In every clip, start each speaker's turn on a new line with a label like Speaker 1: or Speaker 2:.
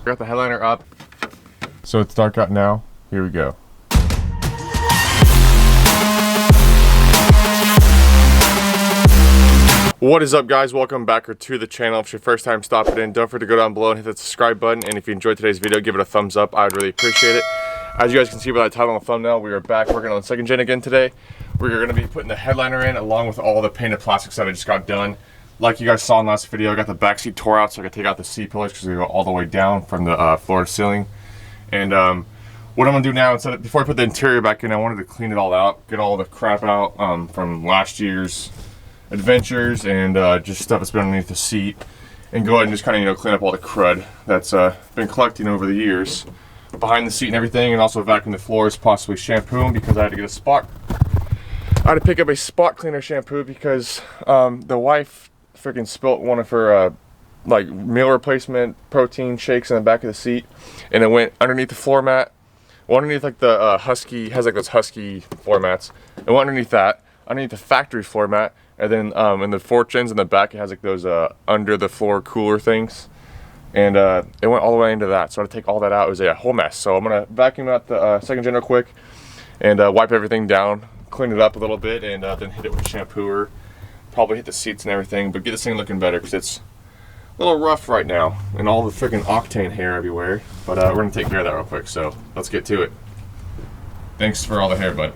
Speaker 1: Got the headliner up, so it's dark out now. Here we go. What is up, guys? Welcome back to the channel. If it's your first time stopping in, don't forget to go down below and hit that subscribe button, and if you enjoyed today's video, give it a thumbs up. I would really appreciate it. As you guys can see by that title and the thumbnail, we are back working on the second gen again today. We're going to be putting the headliner in along with all the painted plastics that I just got done. Like you guys saw in the last video, I got the back seat tore out so I could take out the seat pillars because they go all the way down from the floor to ceiling. And what I'm going to do now, before I put the interior back in, I wanted to clean it all out, get all the crap out from last year's adventures and just stuff that's been underneath the seat, and go ahead and just kind of, clean up all the crud that's been collecting over the years behind the seat and everything, and also vacuum the floors, possibly shampoo them because I had to get a spot. I had to pick up a spot cleaner shampoo because the wife freaking spilt one of her like meal replacement protein shakes in the back of the seat, and it went underneath the floor mat. Well, underneath like the Husky, has like those Husky floor mats. It went underneath that, underneath the factory floor mat, and then in the fortunes in the back it has like those under the floor cooler things, and it went all the way into that. So I had to take all that out. It was a whole mess. So I'm gonna vacuum out the second gen real quick and wipe everything down, clean it up a little bit, and then hit it with a shampooer. Probably hit the seats and everything, but get this thing looking better because it's a little rough right now and all the freaking octane hair everywhere. But we're gonna take care of that real quick, so let's get to it. Thanks for all the hair, bud.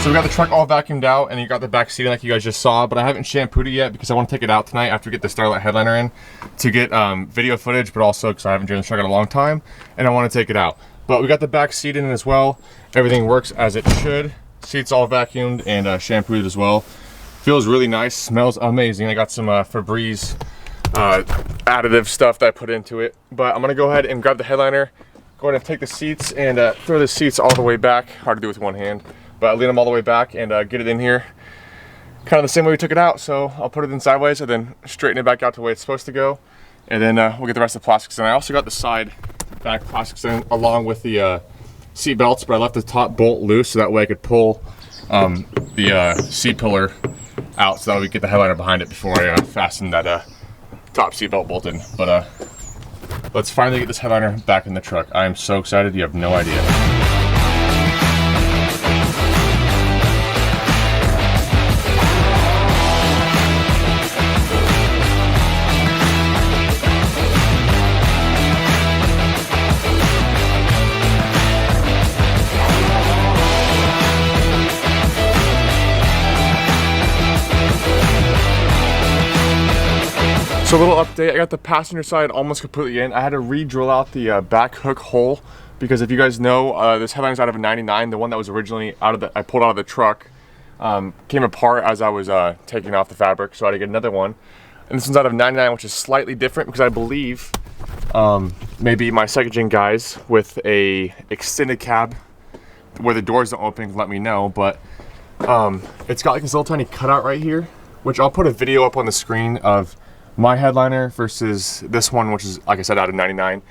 Speaker 1: So we got the truck all vacuumed out, and you got the back seating like you guys just saw, but I haven't shampooed it yet because I want to take it out tonight after we get the Starlight headliner in to get video footage, but also because I haven't driven the truck in a long time and I want to take it out. But we got the back seat in as well. Everything works as it should. Seats all vacuumed and shampooed as well. Feels really nice, smells amazing. I got some Febreze additive stuff that I put into it. But I'm gonna go ahead and grab the headliner, go ahead and take the seats and throw the seats all the way back. Hard to do with one hand. But I'll lean them all the way back and get it in here kind of the same way we took it out. So I'll put it in sideways and then straighten it back out to the way it's supposed to go, and then we'll get the rest of the plastics in. I also got the side back plastics in along with the seat belts, but I left the top bolt loose so that way I could pull the seat pillar out so that we get the headliner behind it before I fasten that top seat belt bolt in. But let's finally get this headliner back in the truck. I am so excited, you have no idea. So a little update, I got the passenger side almost completely in. I had to re-drill out the back hook hole because if you guys know, this headliner's out of a 99. The one that was originally I pulled out of the truck came apart as I was taking off the fabric, so I had to get another one. And this one's out of 99, which is slightly different because I believe maybe my second gen guys with a extended cab where the doors don't open can let me know, but it's got like this little tiny cutout right here, which I'll put a video up on the screen of my headliner versus this one, which is, like I said, out of 99.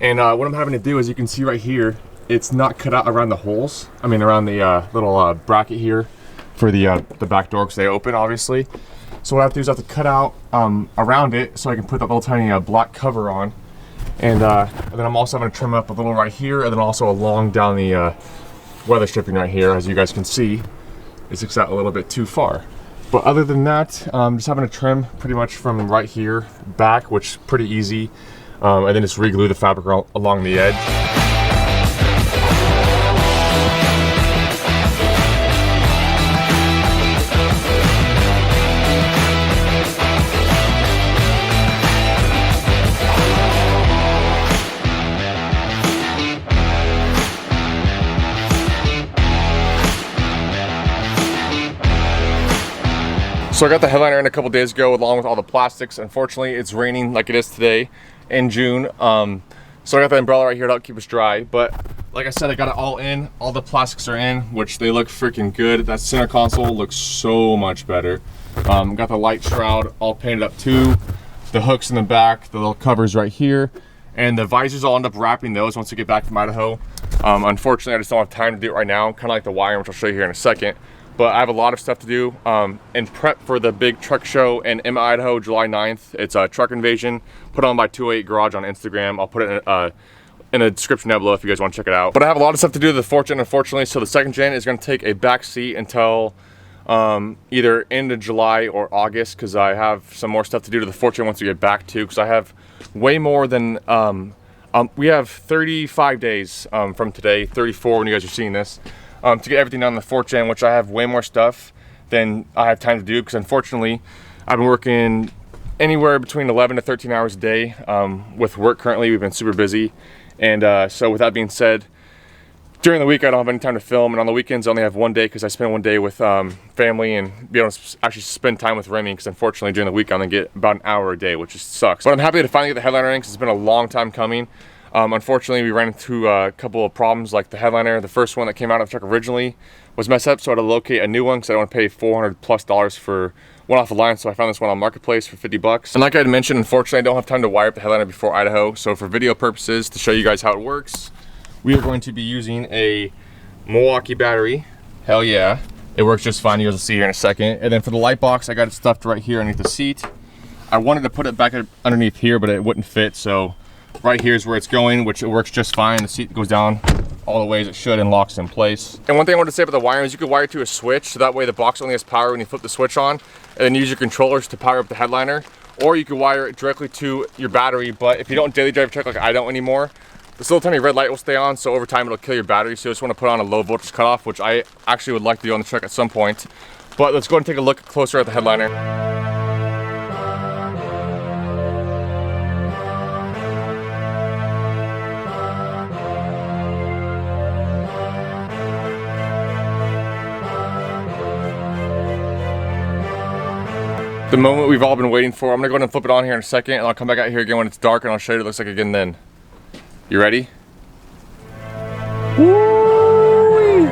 Speaker 1: And what I'm having to do is, you can see right here, it's not cut out around the holes. I mean, around the little bracket here for the back door, because they open, obviously. So what I have to do is I have to cut out around it so I can put that little tiny black cover on. And then I'm also going to trim up a little right here, and then also along down the weather stripping right here. As you guys can see, it sticks out a little bit too far. But other than that, just having to trim pretty much from right here back, which is pretty easy. And then just re-glue the fabric along the edge. So I got the headliner in a couple days ago along with all the plastics. Unfortunately, it's raining like it is today in June. So I got the umbrella right here to help keep us dry. But like I said, I got it all in. All the plastics are in, which they look freaking good. That center console looks so much better. Got the light shroud all painted up too. The hooks in the back, the little covers right here. And the visors, I'll end up wrapping those once we get back from Idaho. Unfortunately, I just don't have time to do it right now. Kind of like the wire, which I'll show you here in a second. But I have a lot of stuff to do in prep for the big truck show in Emmett, Idaho, July 9th. It's a truck invasion put on by 208 Garage on Instagram. I'll put it in the description down below if you guys want to check it out. But I have a lot of stuff to do to the 4th gen, unfortunately. So the 2nd gen is going to take a back seat until either end of July or August, because I have some more stuff to do to the 4th gen once we get back to. Because I have way more than we have 35 days from today, 34 when you guys are seeing this. To get everything done on the 4th gen, which I have way more stuff than I have time to do, because unfortunately I've been working anywhere between 11 to 13 hours a day with work currently. We've been super busy, and so with that being said, during the week I don't have any time to film, and on the weekends I only have one day because I spend one day with family and be able to actually spend time with Remy, because unfortunately during the week I only get about an hour a day, which just sucks. But I'm happy to finally get the headliner in because it's been a long time coming. Unfortunately, we ran into a couple of problems, like the headliner. The first one that came out of the truck originally was messed up, so I had to locate a new one because I don't want to pay $400+ for one off the line. So I found this one on Marketplace for 50 bucks. And like I had mentioned, unfortunately, I don't have time to wire up the headliner before Idaho. So for video purposes, to show you guys how it works, we are going to be using a Milwaukee battery. Hell yeah, it works just fine. You guys will see here in a second. And then for the light box, I got it stuffed right here underneath the seat. I wanted to put it back underneath here, but it wouldn't fit. So right here is where it's going, which it works just fine. The seat goes down all the way as it should and locks in place. And one thing I wanted to say about the wiring is you could wire it to a switch, so that way the box only has power when you flip the switch on, and then use your controllers to power up the headliner. Or you could wire it directly to your battery, but if you don't daily drive your truck like I don't anymore, this little tiny red light will stay on, so over time it'll kill your battery. So you just want to put on a low voltage cutoff, which I actually would like to do on the truck at some point. But let's go and take a look closer at the headliner. The moment we've all been waiting for. I'm gonna go ahead and flip it on here in a second, and I'll come back out here again when it's dark, and I'll show you what it looks like again then. You ready? Woo-wee.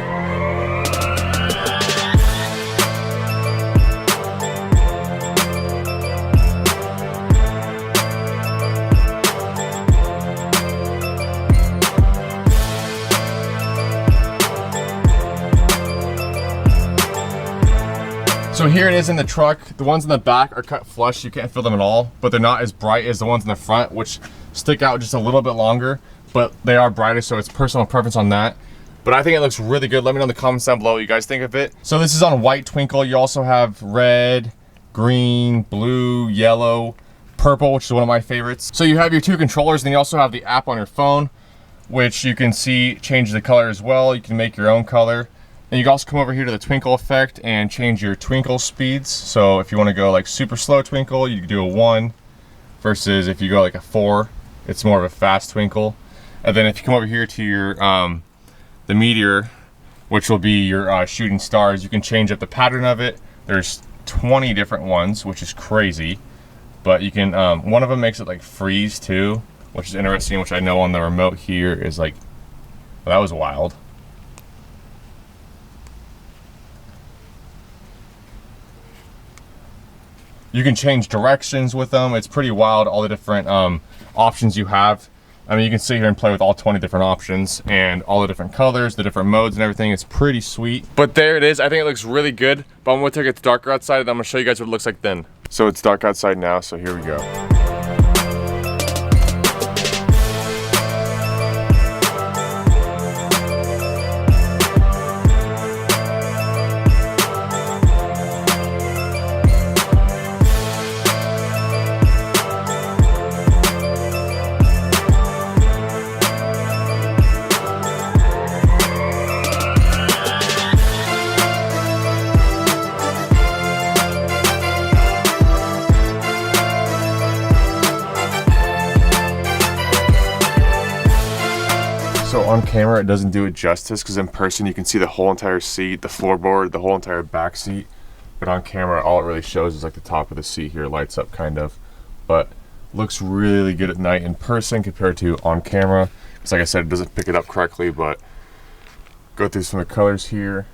Speaker 1: So here it is in the truck. The ones in the back are cut flush, you can't feel them at all, but they're not as bright as the ones in the front, which stick out just a little bit longer, but they are brighter, so it's personal preference on that. But I think it looks really good. Let me know in the comments down below what you guys think of it. So this is on white twinkle. You also have red, green, blue, yellow, purple, which is one of my favorites. So you have your two controllers, and then you also have the app on your phone, which you can see change the color as well. You can make your own color. And you can also come over here to the twinkle effect and change your twinkle speeds. So if you want to go like super slow twinkle, you can do a 1, versus if you go like a 4, it's more of a fast twinkle. And then if you come over here to your the meteor, which will be your shooting stars, you can change up the pattern of it. There's 20 different ones, which is crazy. But you can one of them makes it like freeze too, which is interesting, which I know on the remote here is like, well, that was wild. You can change directions with them. It's pretty wild, all the different options you have. I mean, you can sit here and play with all 20 different options and all the different colors, the different modes and everything. It's pretty sweet. But there it is. I think it looks really good. But I'm gonna take it to darker outside, and I'm gonna show you guys what it looks like then. So it's dark outside now, so here we go. So on camera it doesn't do it justice, because in person you can see the whole entire seat, the floorboard, the whole entire back seat. But on camera all it really shows is like the top of the seat here lights up kind of. But looks really good at night in person compared to on camera. Because like I said, it doesn't pick it up correctly, but go through some of the colors here.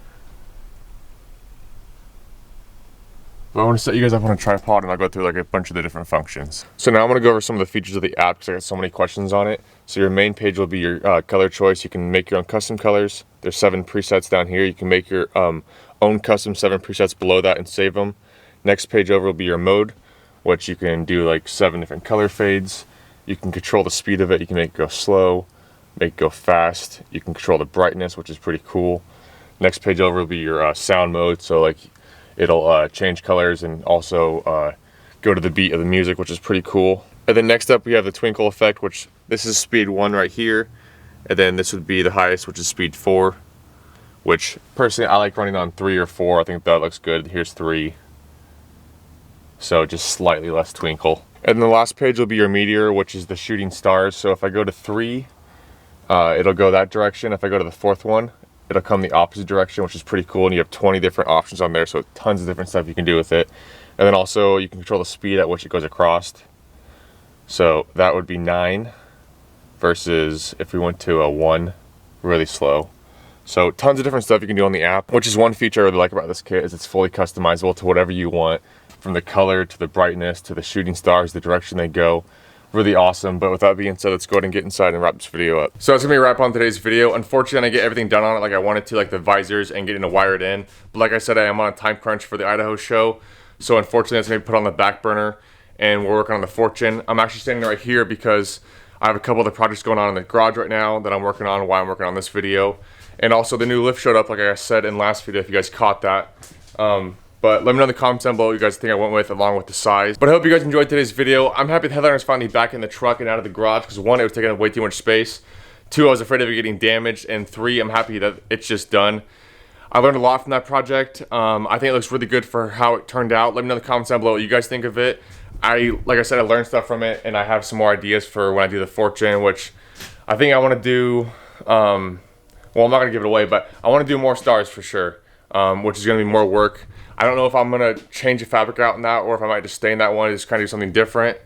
Speaker 1: But I want to set you guys up on a tripod and I'll go through like a bunch of the different functions. So now I'm going to go over some of the features of the app because I got so many questions on it. So your main page will be your color choice. You can make your own custom colors. There's 7 presets down here. You can make your own custom 7 presets below that and save them. Next page over will be your mode, which you can do like 7 different color fades. You can control the speed of it. You can make it go slow, make it go fast. You can control the brightness, which is pretty cool. Next page over will be your sound mode. So like it'll change colors and also go to the beat of the music, which is pretty cool. And then next up we have the twinkle effect, which this is speed 1 right here. And then this would be the highest, which is speed 4, which personally I like running on 3 or 4. I think that looks good. Here's 3. So just slightly less twinkle. And then the last page will be your meteor, which is the shooting stars. So if I go to 3, it'll go that direction. If I go to the 4th one, it'll come the opposite direction, which is pretty cool. And you have 20 different options on there, so tons of different stuff you can do with it. And then also you can control the speed at which it goes across. So that would be 9 versus if we went to a 1, really slow. So tons of different stuff you can do on the app, which is one feature I really like about this kit, is it's fully customizable to whatever you want, from the color to the brightness to the shooting stars, the direction they go. Really awesome. But with that being said, let's go ahead and get inside and wrap this video up. So that's gonna be a wrap on today's video. Unfortunately, I didn't get everything done on it like I wanted to, like the visors and getting it wired in. But like I said, I am on a time crunch for the Idahos show. So unfortunately, that's gonna be put on the back burner and we're working on the Fortune. I'm actually standing right here because I have a couple of the projects going on in the garage right now that I'm working on while I'm working on this video. And also the new lift showed up, like I said in last video, if you guys caught that. But let me know in the comments down below what you guys think I went with, along with the size. But I hope you guys enjoyed today's video. I'm happy the headliner's finally back in the truck and out of the garage, because 1, it was taking up way too much space. 2, I was afraid of it getting damaged. And 3, I'm happy that it's just done. I learned a lot from that project. I think it looks really good for how it turned out. Let me know in the comments down below what you guys think of it. Like I said, I learned stuff from it, and I have some more ideas for when I do the Fortune, which I think I want to do. Well, I'm not going to give it away, but I want to do more stars for sure, which is going to be more work. I don't know if I'm going to change the fabric out in that, or if I might just stay in that one and just kind of do something different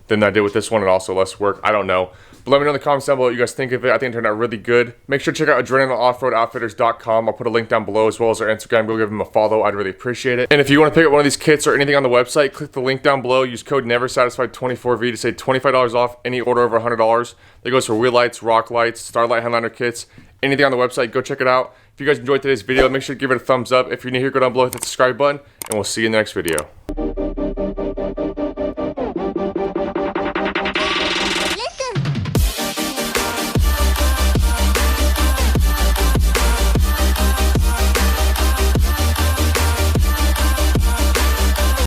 Speaker 1: than I did with this one, and also less work. I don't know. But let me know in the comments down below what you guys think of it. I think it turned out really good. Make sure to check out AdrenalineOffroadOutfitters.com. I'll put a link down below, as well as our Instagram. Go give them a follow. I'd really appreciate it. And if you want to pick up one of these kits or anything on the website, click the link down below. Use code NEVERSATISFIED24V to save $25 off any order over $100. That goes for wheel lights, rock lights, Starlight headliner kits, anything on the website. Go check it out. If you guys enjoyed today's video, make sure to give it a thumbs up. If you're new here, go down below, hit the subscribe button, and we'll see you in the next video.